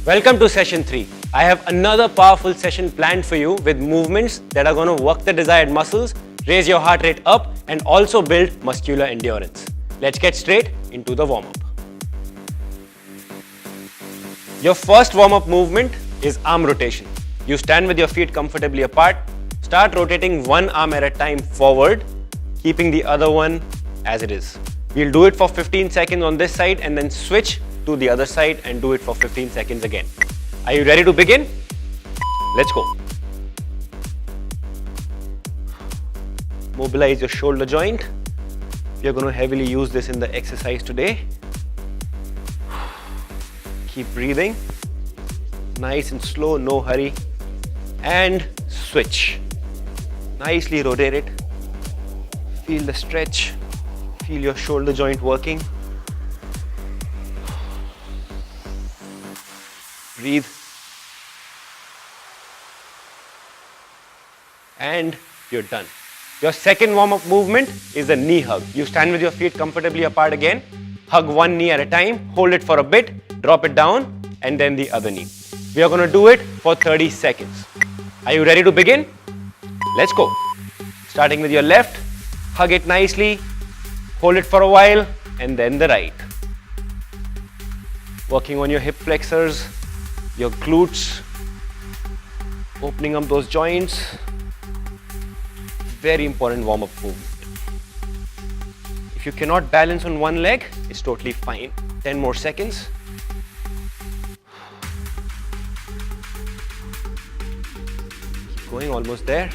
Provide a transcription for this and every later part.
Welcome to session 3. I have another powerful session planned for you with movements that are going to work the desired muscles, raise your heart rate up and also build muscular endurance. Let's get straight into the warm-up. Your first warm-up movement is arm rotation. You stand with your feet comfortably apart, start rotating one arm at a time forward, keeping the other one as it is. We'll do it for 15 seconds on this side and then switch to the other side and do it for 15 seconds again. Are you ready to begin? Let's go. Mobilize your shoulder joint. You're going to heavily use this in the exercise today. Keep breathing. Nice and slow, no hurry. And switch. Nicely rotate it. Feel the stretch. Feel your shoulder joint working. Breathe. And you're done. Your second warm-up movement is a knee hug. You stand with your feet comfortably apart again. Hug one knee at a time. Hold it for a bit. Drop it down. And then the other knee. We are going to do it for 30 seconds. Are you ready to begin? Let's go. Starting with your left, hug it nicely, hold it for a while, and then the right. Working on your hip flexors, your glutes, opening up those joints. Very important warm-up movement. If you cannot balance on one leg, it's totally fine. 10 more seconds. Going almost there.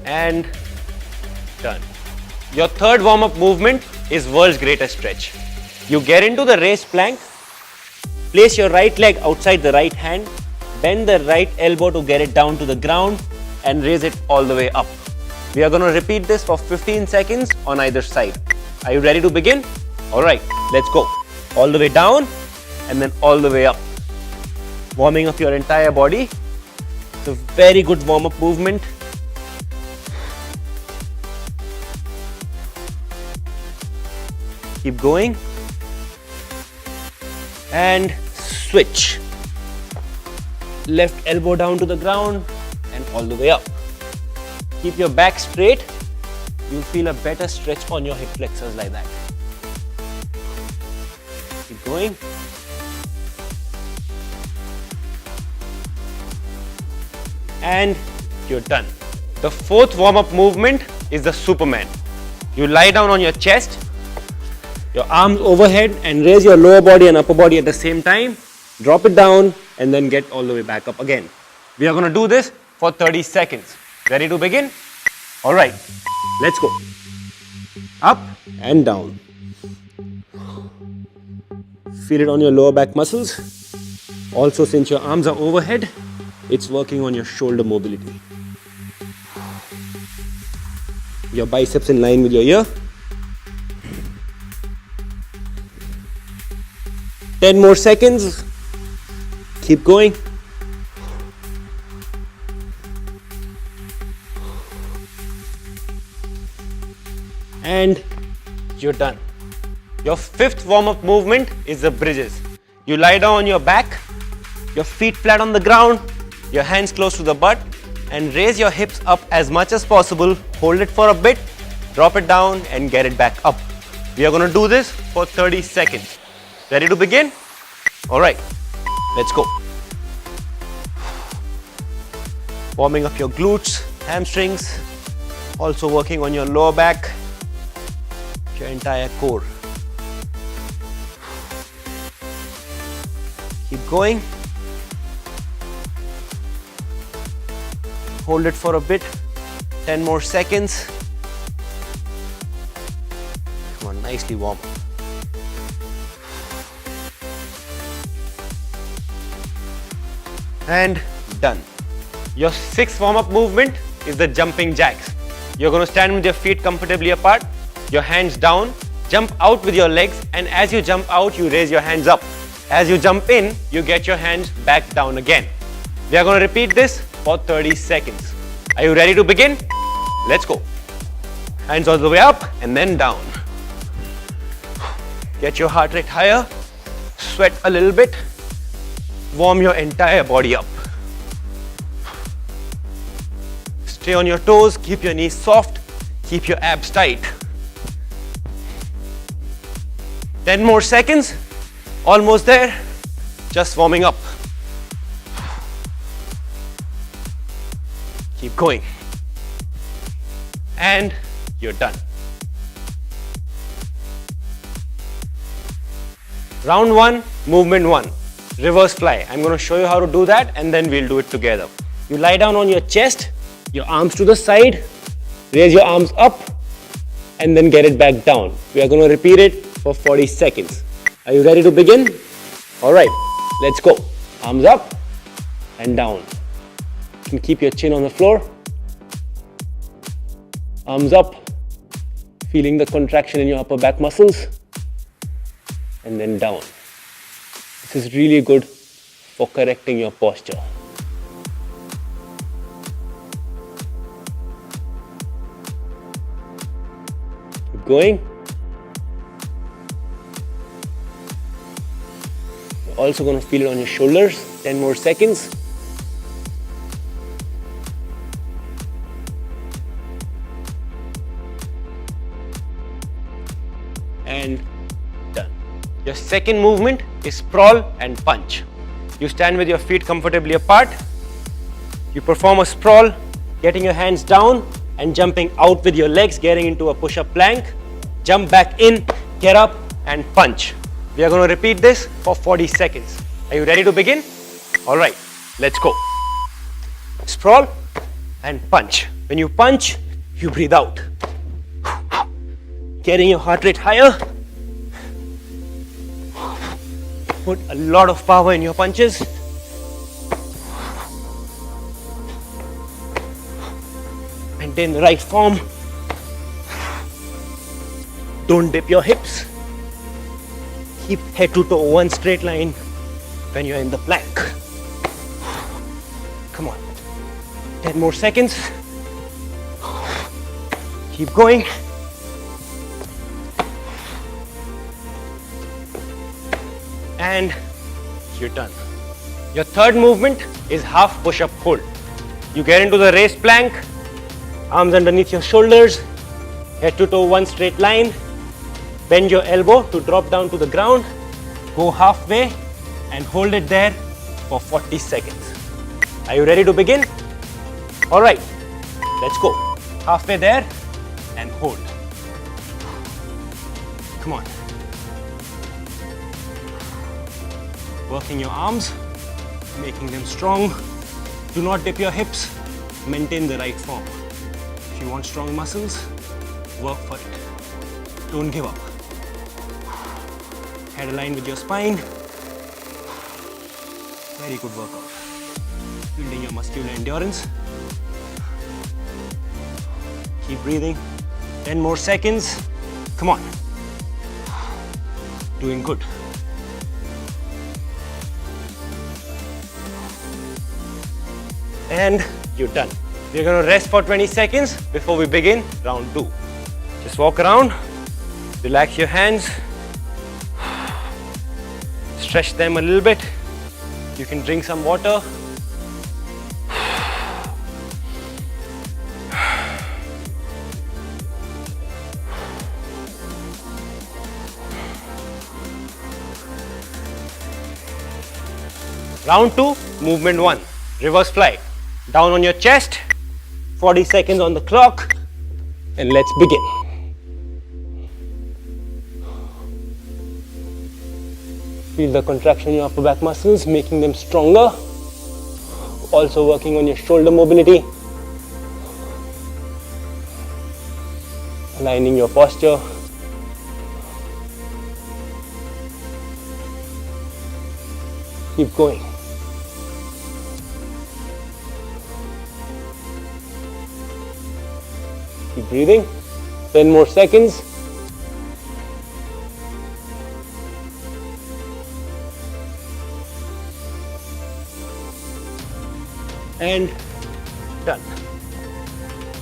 And done. Your third warm-up movement is world's greatest stretch. You get into the raised plank, place your right leg outside the right hand, bend the right elbow to get it down to the ground and raise it all the way up. We are going to repeat this for 15 seconds on either side. Are you ready to begin? Alright, let's go. All the way down and then all the way up. Warming up your entire body. It's a very good warm-up movement. Keep going. And switch. Left elbow down to the ground and all the way up. Keep your back straight. You'll feel a better stretch on your hip flexors like that. Keep going. And you're done. The fourth warm-up movement is the Superman. You lie down on your chest, your arms overhead and raise your lower body and upper body at the same time. Drop it down and then get all the way back up again. We are going to do this for 30 seconds. Ready to begin? Alright, let's go. Up and down. Feel it on your lower back muscles. Also, since your arms are overhead, it's working on your shoulder mobility. Your biceps in line with your ear. 10 more seconds. Keep going. And you're done. Your fifth warm-up movement is the bridges. You lie down on your back, your feet flat on the ground, your hands close to the butt and raise your hips up as much as possible. Hold it for a bit, drop it down and get it back up. We are going to do this for 30 seconds. Ready to begin? Alright, let's go. Warming up your glutes, hamstrings, also working on your lower back, your entire core. Keep going. Hold it for a bit. 10 more seconds. Come on, nicely warm up. And done. Your sixth warm-up movement is the jumping jacks. You're going to stand with your feet comfortably apart, your hands down, jump out with your legs, and as you jump out, you raise your hands up. As you jump in, you get your hands back down again. We are going to repeat this for 30 seconds. Are you ready to begin? Let's go. Hands all the way up and then down. Get your heart rate higher. Sweat a little bit. Warm your entire body up. Stay on your toes, keep your knees soft, keep your abs tight. 10 more seconds, almost there, just warming up. Keep going. And you're done. Round 1, movement 1, reverse fly. I'm going to show you how to do that and then we'll do it together. You lie down on your chest, your arms to the side, raise your arms up and then get it back down. We are going to repeat it for 40 seconds. Are you ready to begin? Alright, let's go. Arms up and down. You can keep your chin on the floor. Arms up, feeling the contraction in your upper back muscles. And then down. This is really good for correcting your posture. Keep going. You're also going to feel it on your shoulders. 10 more seconds. And done. Your second movement is sprawl and punch. You stand with your feet comfortably apart. You perform a sprawl, getting your hands down and jumping out with your legs, getting into a push-up plank. Jump back in, get up and punch. We are going to repeat this for 40 seconds. Are you ready to begin? Alright, let's go. Sprawl and punch. When you punch, you breathe out. Getting your heart rate higher. Put a lot of power in your punches. Maintain the right form. Don't dip your hips. Keep head to toe one straight line when you're in the plank. Come on. 10 more seconds. Keep going. And you're done. Your third movement is half push-up hold. You get into the raised plank, arms underneath your shoulders, head to toe one straight line, bend your elbow to drop down to the ground, go halfway and hold it there for 40 seconds. Are you ready to begin? Alright, let's go. Halfway there and hold. Come on. Working your arms, making them strong. Do not dip your hips. Maintain the right form. If you want strong muscles, work for it. Don't give up. Head aligned with your spine. Very good workout. Building your muscular endurance. Keep breathing. 10 more seconds. Come on. Doing good. And you're done. We're going to rest for 20 seconds before we begin round 2. Just walk around, relax your hands, stretch them a little bit. You can drink some water. Round 2, movement 1, reverse fly. Down on your chest, 40 seconds on the clock, and let's begin. Feel the contraction in your upper back muscles, making them stronger. Also working on your shoulder mobility. Aligning your posture. Keep going. Keep breathing. 10 more seconds. And done.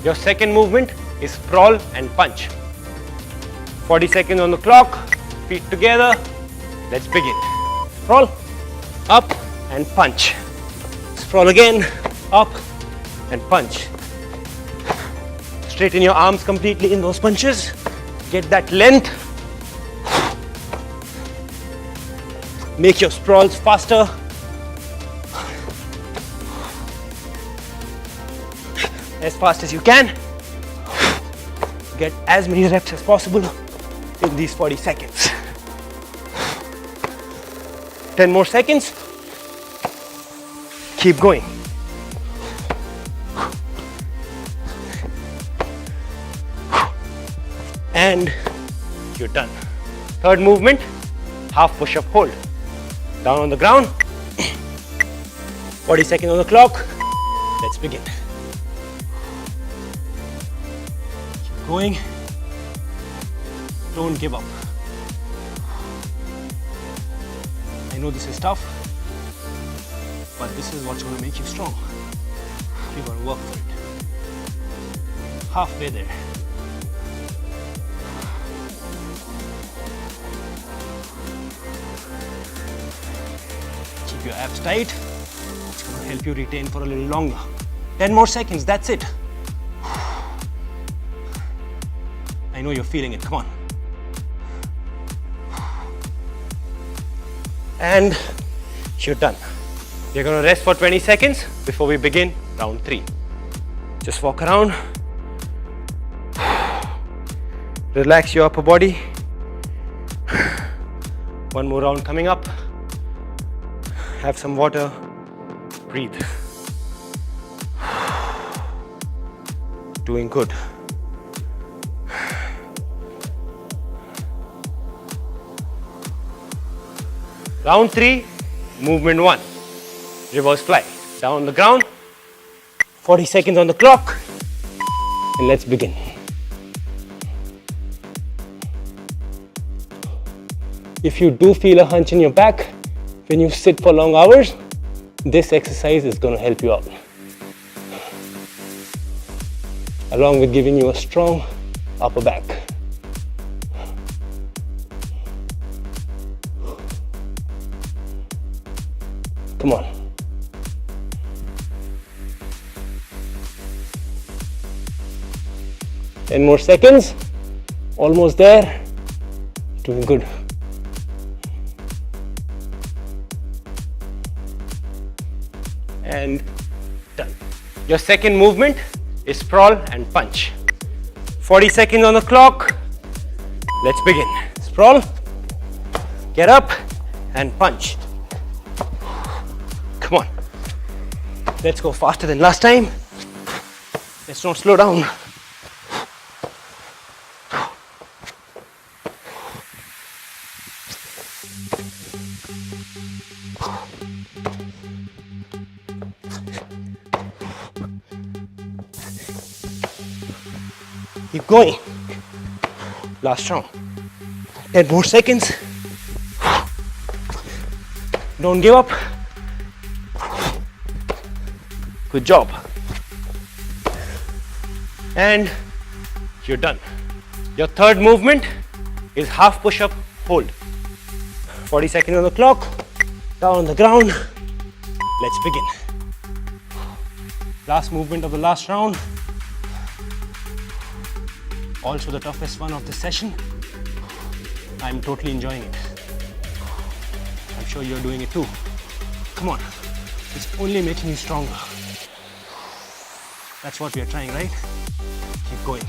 Your second movement is sprawl and punch. 40 seconds on the clock. Feet together. Let's begin. Sprawl, up and punch. Sprawl again, up and punch. Straighten your arms completely in those punches. Get that length. Make your sprawls faster. As fast as you can. Get as many reps as possible in these 40 seconds. 10 more seconds. Keep going. And you're done. Third movement, half push-up hold. Down on the ground. 40 seconds on the clock. Let's begin. Keep going. Don't give up. I know this is tough, but this is what's going to make you strong. You're going to work for it. Halfway there. Keep your abs tight. It's going to help you retain for a little longer. 10 more seconds, that's it. I know you're feeling it, come on. And you're done. You're going to rest for 20 seconds before we begin round 3. Just walk around. Relax your upper body. One more round coming up. Have some water. Breathe. Doing good. Round 3, movement 1. Reverse fly. Down on the ground. 40 seconds on the clock. And let's begin. If you do feel a hunch in your back when you sit for long hours, this exercise is going to help you out. Along with giving you a strong upper back. Come on. Ten more seconds. Almost there. Doing good. And done. Your second movement is sprawl and punch. 40 seconds on the clock. Let's begin. Sprawl. Get up and punch. Come on. Let's go faster than last time. Let's not slow down. Keep going. Last round. 10 more seconds. Don't give up. Good job. And you're done. Your third movement is half push-up hold. 40 seconds on the clock. Down on the ground. Let's begin. Last movement of the last round. Also the toughest one of the session. I'm totally enjoying it. I'm sure you're doing it too. Come on. It's only making you stronger. That's what we are trying, right? Keep going.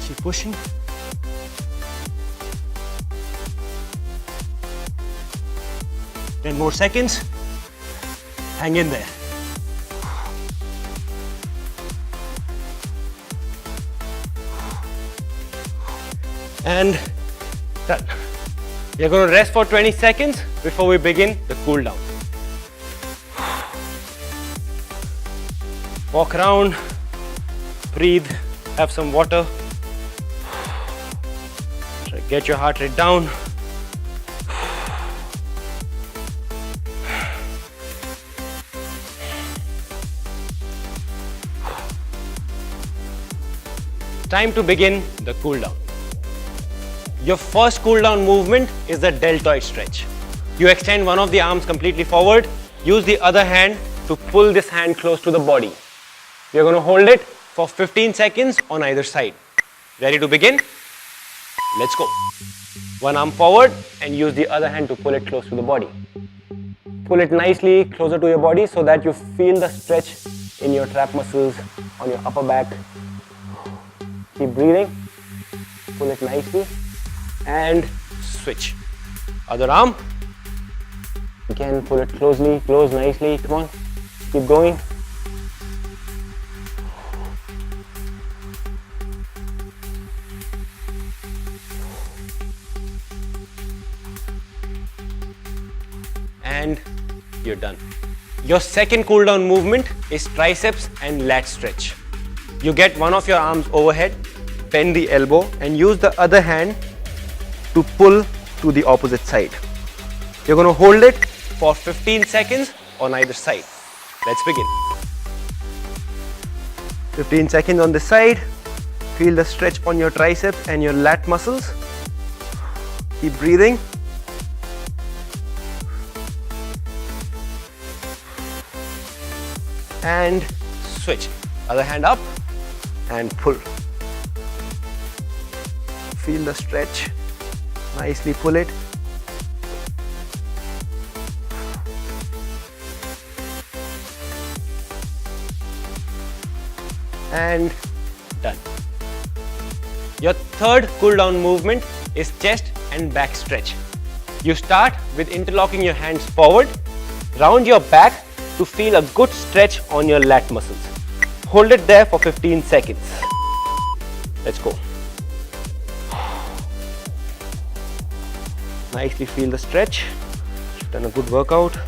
Keep pushing. Ten more seconds. Hang in there. And done. You're going to rest for 20 seconds before we begin the cool down. Walk around, breathe, have some water. Try to get your heart rate down. Time to begin the cool down. Your first cool down movement is the deltoid stretch. You extend one of the arms completely forward, use the other hand to pull this hand close to the body. You're going to hold it for 15 seconds on either side. Ready to begin? Let's go. One arm forward and use the other hand to pull it close to the body. Pull it nicely closer to your body so that you feel the stretch in your trap muscles on your upper back. Keep breathing. Pull it nicely and switch. Other arm. Again, pull it closely, close nicely. Come on. Keep going. And you're done. Your second cool down movement is triceps and lat stretch. You get one of your arms overhead, bend the elbow and use the other hand to pull to the opposite side. You're going to hold it for 15 seconds on either side. Let's begin. 15 seconds on this side. Feel the stretch on your triceps and your lat muscles. Keep breathing. And switch. Other hand up and pull. Feel the stretch. Nicely pull it. And done. Your third cool down movement is chest and back stretch. You start with interlocking your hands forward, round your back to feel a good stretch on your lat muscles. Hold it there for 15 seconds. Let's go. Nicely feel the stretch. You've done a good workout.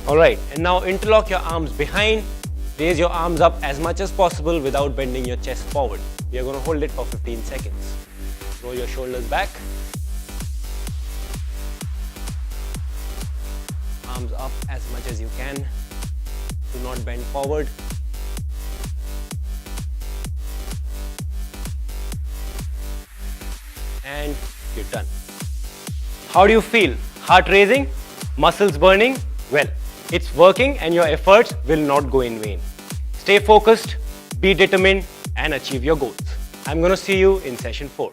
Alright, and now interlock your arms behind. Raise your arms up as much as possible without bending your chest forward. We are going to hold it for 15 seconds. Roll your shoulders back. Arms up as much as you can. Do not bend forward. And you're done. How do you feel? Heart racing? Muscles burning? Well, it's working and your efforts will not go in vain. Stay focused, be determined and achieve your goals. I'm going to see you in session 4.